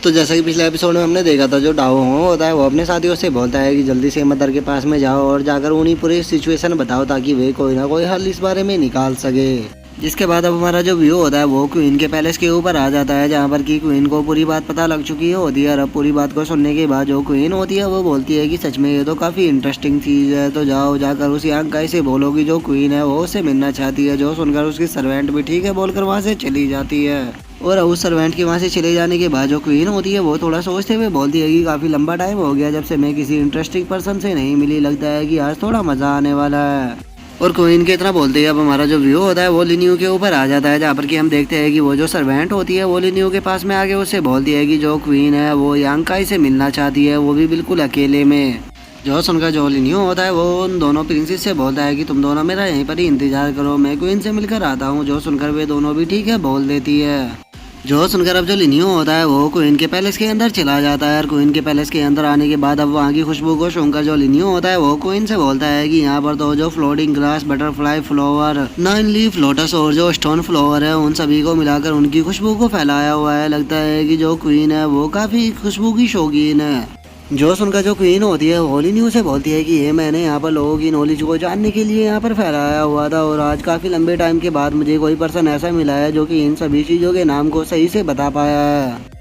तो जैसा कि पिछले एपिसोड में हमने देखा था, जो डाओ होता है वो अपने साथियों से बोलता है कि जल्दी से मदर के पास में जाओ और जाकर उन्हीं पूरी सिचुएशन बताओ ताकि वे कोई ना कोई हल इस बारे में निकाल सके। जिसके बाद अब हमारा जो व्यू होता है वो क्वीन के पैलेस के ऊपर आ जाता है, जहाँ पर कि क्वीन को पूरी बात पता लग चुकी होती है। और अब पूरी बात को सुनने के बाद जो क्वीन होती है वो बोलती है कि सच में ये तो काफ़ी इंटरेस्टिंग चीज़ है, तो जाओ जाकर उस यंग गाय से बोलो कि जो क्वीन है वो उससे मिलना चाहती है। जो सुनकर उसकी सर्वेंट भी ठीक है बोलकर वहाँ से चली जाती है। और उस सर्वेंट के वहाँ से चले जाने के बाद जो क्वीन होती है वो थोड़ा सोचते हुए बोलती है कि काफ़ी लंबा टाइम हो गया जब से मैं किसी इंटरेस्टिंग पर्सन से नहीं मिली, लगता है कि आज थोड़ा मज़ा आने वाला है। और क्वीन के इतना बोलते ही अब हमारा जो व्यू होता है वो लिनियो के ऊपर आ जाता है, जहाँ पर कि हम देखते हैं कि वो जो सर्वेंट होती है वो लिनियो के पास में आके उससे बोलती है कि जो क्वीन है वो यांकाई से मिलना चाहती है, वो भी बिल्कुल अकेले में। जो सुनकर जो लिनियो होता है वो उन दोनों प्रिंसेस से बोलता है कि तुम दोनों मेरा यहीं पर ही इंतजार करो, मैं क्वीन से मिलकर आता हूँ। जो सुनकर वे दोनों भी ठीक है बोल देती है। जो सुनकर अब जो लिनियो होता है वो क्वीन के पैलेस के अंदर चला जाता है। और क्वीन के पैलेस के अंदर आने के बाद अब वहाँ की खुशबू को सुनकर जो लिनियो होता है वो क्वीन से बोलता है कि यहाँ पर तो जो floating grass, butterfly flower, 9 leaf lotus और जो स्टोन फ्लावर है उन सभी को मिलाकर उनकी खुशबू को फैलाया हुआ है। लगता है कि जो क्वीन है वो काफ़ी खुशबू की शौकीन है। जो सुनकर जो क्वीन होती है वो लिनियो से बोलती है कि ये मैंने यहाँ पर लोगों की नॉलेज को जानने के लिए यहाँ पर फैलाया हुआ था, और आज काफ़ी लंबे टाइम के बाद मुझे कोई पर्सन ऐसा मिला है जो कि इन सभी चीज़ों के नाम को सही से बता पाया है।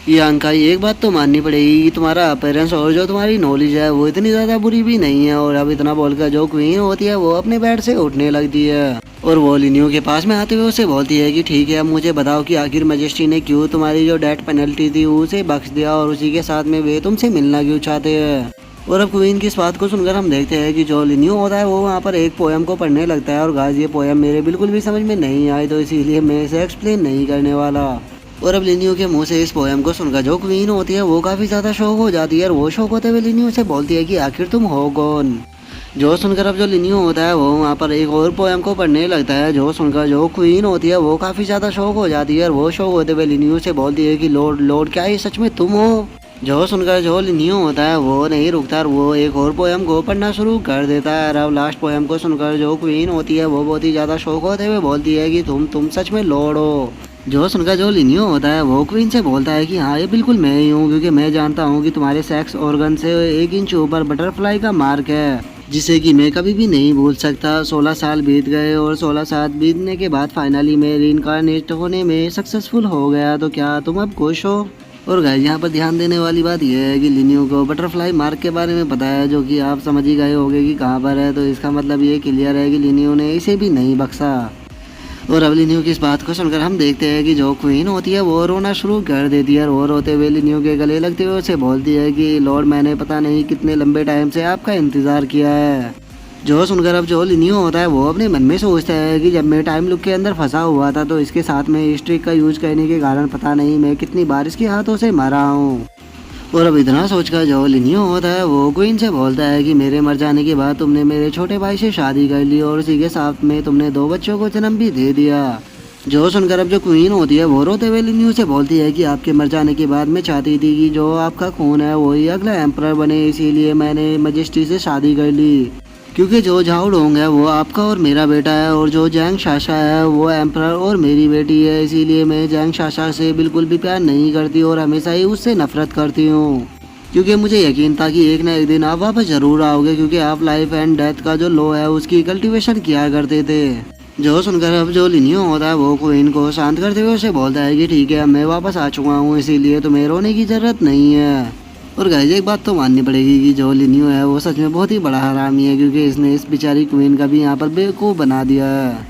ये अंकाई, एक बात तो माननी पड़ेगी कि तुम्हारा अपीयरेंस और जो तुम्हारी नॉलेज है वो इतनी ज़्यादा बुरी भी नहीं है। और अब इतना बोलकर जो क्वीन होती है वो अपने बेड से उठने लगती है और वो लिनियो के पास में आते हुए उसे बोलती है कि ठीक है अब मुझे बताओ कि आखिर मैजेस्टी ने क्यों तुम्हारी जो डेथ पेनल्टी थी उसे बख्श दिया और उसी के साथ में वे तुमसे मिलना क्यों चाहते हैं। और अब क्वीन की इस बात को सुनकर हम देखते हैं कि जो लिनियो होता है वो वहाँ पर एक पोएम को पढ़ने लगता है। और गाइस ये पोएम मेरे बिल्कुल भी समझ में नहीं आई, तो इसीलिए मैं इसे एक्सप्लेन नहीं करने वाला। और अब लिनियो के मुंह से इस पोएम को सुनकर जो क्वीन होती है वो काफ़ी ज़्यादा शौक हो जाती है। और वो शौक होते हुए लिनियो से बोलती है कि आखिर तुम हो कौन। जो सुनकर अब जो लिनियो होता है वो वहाँ पर एक और पोएम को पढ़ने लगता है। जो सुनकर जो क्वीन होती है वो काफ़ी ज़्यादा शौक हो जाती है। और वो शौक होते हुए लिनियो से बोलती है कि लॉर्ड लॉर्ड क्या ये सच में तुम हो। जो सुनकर जो लिनियो होता है वो नहीं रुकता और वो एक और पोएम को पढ़ना शुरू कर देता है। और अब लास्ट पोएम को सुनकर जो क्वीन होती है वो बहुत ही ज़्यादा शौक होते हुए बोलती है कि तुम सच में लॉर्ड हो। जो सुनकर जो लिनियो होता है वो क्वीन से बोलता है कि हाँ ये बिल्कुल मैं ही हूँ, क्योंकि मैं जानता हूँ कि तुम्हारे सेक्स ऑर्गन से 1 इंच ऊपर बटरफ्लाई का मार्क है, जिसे कि मैं कभी भी नहीं भूल सकता। 16 साल बीत गए और 16 साल बीतने के बाद फाइनली मैं रीइंकार्नेट होने में सक्सेसफुल हो गया, तो क्या तुम अब खुश हो। और गाइस यहाँ पर ध्यान देने वाली बात यह है कि लिनियो को बटरफ्लाई मार्क के बारे में पता है, जो कि आप समझ ही गए होंगे कि कहाँ पर है। तो इसका मतलब ये क्लियर है कि लिनियो ने इसे भी नहीं बख्शा। और अब लिनियो की इस बात को सुनकर हम देखते हैं कि जो क्वीन होती है वो रोना शुरू कर देती है। और वो रोते हुए लिनियो के गले लगते हुए उसे बोलती है कि लॉर्ड मैंने पता नहीं कितने लंबे टाइम से आपका इंतज़ार किया है। जो सुनकर अब जो लिनियो होता है वो अपने मन में सोचता है कि जब मैं टाइम लूप के अंदर फंसा हुआ था तो इसके साथ में इस ट्रिक का यूज करने के कारण पता नहीं मैं कितनी बार इसके हाथों से मरा हूँ। और अब इतना सोचकर जो लिनियो होता है वो क्वीन से बोलता है कि मेरे मर जाने के बाद तुमने मेरे छोटे भाई से शादी कर ली और उसी के साथ में तुमने 2 बच्चों को जन्म भी दे दिया। जो सुनकर अब जो क्वीन होती है वो रोते हुए लिनियो से बोलती है कि आपके मर जाने के बाद मैं चाहती थी कि जो आपका खून है वही अगला एम्परर बने, इसीलिए मैंने मैजेस्टी से शादी कर ली, क्योंकि जो झाओ डोंग है वो आपका और मेरा बेटा है और जो जैंग शाशा है वो एम्परर और मेरी बेटी है। इसीलिए मैं जैंग शाशा से बिल्कुल भी प्यार नहीं करती और हमेशा ही उससे नफरत करती हूँ, क्योंकि मुझे यकीन था कि एक ना एक दिन आप वापस ज़रूर आओगे, क्योंकि आप लाइफ एंड डेथ का जो लॉ है उसकी कल्टीवेशन किया करते थे। जो सुनकर अब जो लिनियो होता है वो क्वीन को शांत करते हुए उसे बोलता है कि ठीक है मैं वापस आ चुका हूँ, इसीलिए तुम्हें रोने की ज़रूरत नहीं है। और गाइस एक बात तो माननी पड़ेगी कि जो लिनियो है वो सच में बहुत ही बड़ा हरामी है, क्योंकि इसने इस बेचारी क्वीन का भी यहाँ पर बेवकूफ़ बना दिया है।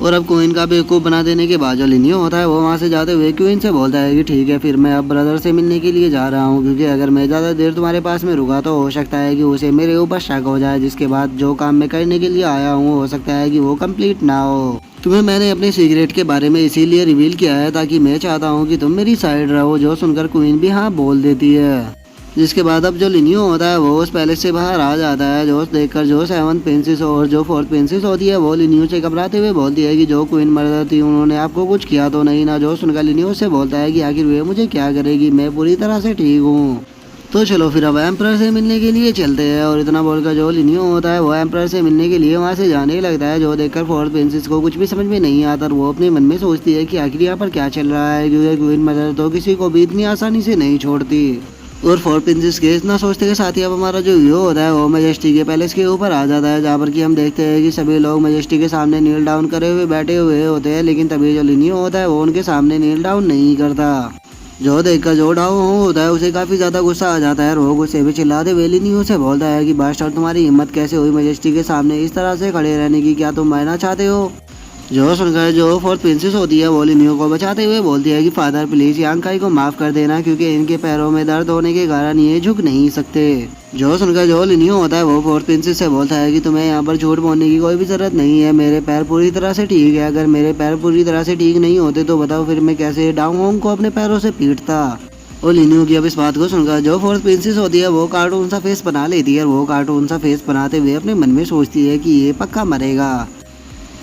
और अब क्वीन का बेवकूफ़ बना देने के बाद जो लिनियो होता है वो वहाँ से जाते हुए क्वीन से बोलता है कि ठीक है फिर मैं अब ब्रदर से मिलने के लिए जा रहा हूँ, क्योंकि अगर मैं ज़्यादा देर तुम्हारे पास में रुका तो हो सकता है कि उसे मेरे ऊपर शक हो जाए, जिसके बाद जो काम मैं करने के लिए आया हूँ हो सकता है कि वो कंप्लीट ना हो। तुम्हें मैंने अपने सीक्रेट के बारे में इसीलिए रिवील किया है ताकि मैं चाहता हूँ कि तुम मेरी साइड रहो। जो सुनकर क्वीन भी हाँ बोल देती है, जिसके बाद अब जो लिनियो होता है वो उस पैलेस से बाहर आ जाता है। जो देखकर जो 7th प्रिंसेस और जो 4th प्रिंसेस होती है वो लिनियो से घबराते हुए बोलती है कि जो क्वीन मर्डर थी उन्होंने आपको कुछ किया तो नहीं ना। जो सुनकर लिनियो से बोलता है कि आखिर वे मुझे क्या करेगी, मैं पूरी तरह से ठीक हूँ। तो चलो फिर अब एम्प्रर से मिलने के लिए चलते हैं। और इतना बोलकर जो लिनियो होता है वो एम्प्रर से मिलने के लिए वहाँ से जाने लगता है। जो देखकर फोर्थ प्रिंसेस को कुछ भी समझ में नहीं आता और वो अपने मन में सोचती है कि आखिर यहाँ पर क्या चल रहा है, क्योंकि क्वीन मदर तो किसी को भी इतनी आसानी से नहीं छोड़ती। और फोर्थ प्रिंसेस के इतना सोचते के साथ ही अब हमारा जो व्यू होता है वो मैजेस्टी के पैलेस के ऊपर आ जाता है, जहाँ पर कि हम देखते हैं कि सभी लोग मैजेस्टी के सामने नील डाउन करे हुए बैठे हुए होते हैं। लेकिन तभी जो लिनियो होता है वो उनके सामने नील डाउन नहीं करता। जो देखकर जो डाउ होता है उसे काफी ज्यादा गुस्सा आ जाता है और वो गुस्से में चिल्लाते हुए लिनियो से बोलता है कि बास्टर्ड, तुम्हारी हिम्मत कैसे हुई मैजेस्टी के सामने इस तरह से खड़े रहने की, क्या तुम मरना चाहते हो? जो सुनकर जो फोर्थ प्रिंसेस होती है वो लिनियो को बचाते हुए बोलती है कि फादर प्लीज यांकाई को माफ कर देना, क्योंकि इनके पैरों में दर्द होने के कारण ये झुक नहीं सकते। जो सुनकर जो लिनियो होता है वो फोर्थ प्रिंसेस से बोलता है कि तुम्हें यहाँ पर झूठ बोलने की कोई भी जरूरत नहीं है, मेरे पैर पूरी तरह से ठीक है। अगर मेरे पैर पूरी तरह से ठीक नहीं होते तो बताओ फिर मैं कैसे डाउन को अपने पैरों से पीटता। और लिनियो की अब इस बात को सुनकर जो फोर्थ प्रिंसेस होती है वो कार्टून सा फेस बना लेती है और वो कार्टून सा फेस बनाते हुए अपने मन में सोचती है कि ये पक्का मरेगा।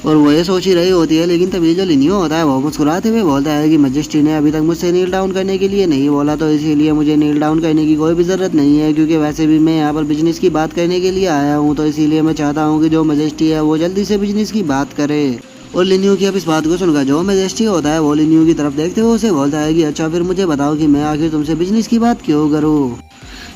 और वो ये सोच ही रही होती है, लेकिन तभी जो लिनियो होता है वो मुस्कुराते हुए बोलता है कि मैजेस्टी ने अभी तक मुझसे नील डाउन करने के लिए नहीं बोला, तो इसीलिए मुझे नील डाउन करने की कोई भी ज़रूरत नहीं है, क्योंकि वैसे भी मैं यहाँ पर बिजनेस की बात करने के लिए आया हूँ। तो इसीलिए मैं चाहता हूँ कि जो मैजेस्टी है वो जल्दी से बिजनेस की बात करे। और लिनियो की अब इस बात को सुनकर जो मैजेस्टी होता है वो लिनियो की तरफ देखते हुए उसे बोलता है कि अच्छा फिर मुझे बताओ कि मैं आखिर तुमसे बिजनेस की बात क्यों करूँ।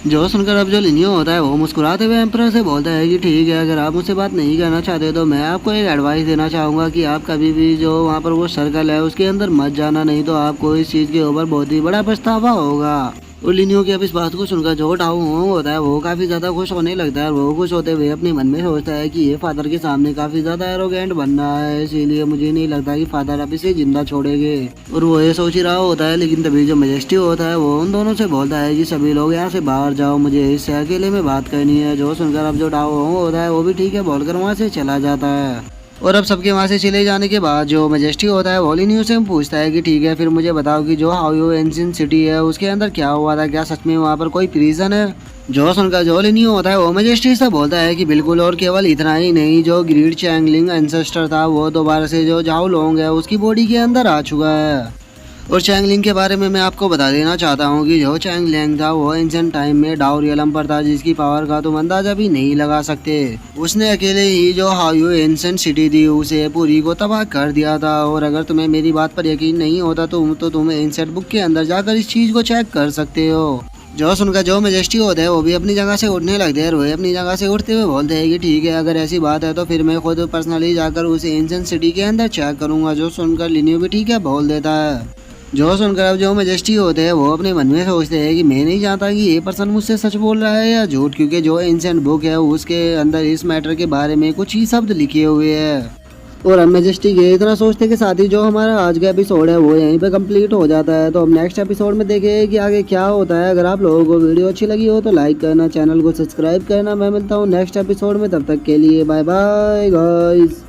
जो सुनकर अब जो लिनियो होता है वो मुस्कुराते हुए एम्परर से बोलता है कि ठीक है, अगर आप मुझसे बात नहीं करना चाहते तो मैं आपको एक एडवाइस देना चाहूँगा कि आप कभी भी जो वहाँ पर वो सर्कल है उसके अंदर मत जाना, नहीं तो आपको इस चीज़ के ऊपर बहुत ही बड़ा पछतावा होगा। और लिनियो की अब इस बात को सुनकर जो डाउ होता है वो काफ़ी ज़्यादा खुश होने लगता है और वो खुश होते हुए अपने मन में सोचता है कि ये फादर के सामने काफ़ी ज़्यादा एरोगेंट बन रहा है, इसीलिए मुझे नहीं लगता कि फादर अब इसे जिंदा छोड़ेंगे। और वो ये सोच ही रहा होता है, लेकिन तभी जो मैजेस्टी होता है वो उन दोनों से बोलता है कि सभी लोग यहाँ से बाहर जाओ, मुझे इससे अकेले में बात करनी है। जो सुनकर अब जो डाउ होता है वो भी ठीक है बोलकर वहाँ से चला जाता है। और अब सबके वहाँ से चले जाने के बाद जो मैजेस्टी होता है वो लिनियो से पूछता है कि ठीक है फिर मुझे बताओ कि जो हाओ एंशिएंट सिटी है उसके अंदर क्या हुआ था, क्या सच में वहाँ पर कोई प्रिजन है? जो सुनकर जो लिनियो होता है वो मैजेस्टी से बोलता है कि बिल्कुल, और केवल इतना ही नहीं, जो ग्रेट चैंगलिंग एंसेस्टर था वो दोबारा से जो झाओ लोंग है उसकी बॉडी के अंदर आ चुका है। और चैंगलिंग के बारे में मैं आपको बता देना चाहता हूँ कि जो चैंगलिंग था वो एंशिएंट टाइम में डाउ रियलम पर था, जिसकी पावर का तुम अंदाजा भी नहीं लगा सकते। उसने अकेले ही जो हाओ एंशिएंट सिटी थी उसे पूरी को तबाह कर दिया था। और अगर तुम्हें मेरी बात पर यकीन नहीं होता तो तुम एंशिएंट बुक के अंदर जाकर इस चीज़ को चेक कर सकते हो। जो सुनकर जो मैजेस्टी होता है वो भी अपनी जगह से उठने लगते हैं और वह अपनी जगह से उठते हुए बोलते हैं कि ठीक है, अगर ऐसी बात है तो फिर मैं खुद पर्सनली जाकर उस एंशिएंट सिटी के अंदर चेक करूँगा। जो सुनकर लिनियो भी ठीक है बोल देता है। जो सुनकर अब जो मैजेस्टी होते हैं वो अपने मन में सोचते हैं कि मैं नहीं जानता कि ये पर्सन मुझसे सच बोल रहा है या झूठ, क्योंकि जो एंशिएंट बुक है उसके अंदर इस मैटर के बारे में कुछ ही शब्द लिखे हुए हैं। और अब मैजेस्टी के इतना सोचते के साथ ही जो हमारा आज का एपिसोड है वो यहीं पे कंप्लीट हो जाता है। तो हम नेक्स्ट एपिसोड में देखेंगे कि आगे क्या होता है। अगर आप लोगों को वीडियो अच्छी लगी हो तो लाइक करना, चैनल को सब्सक्राइब करना। मैं मिलता हूँ नेक्स्ट एपिसोड में, तब तक के लिए बाय बाय गाइस।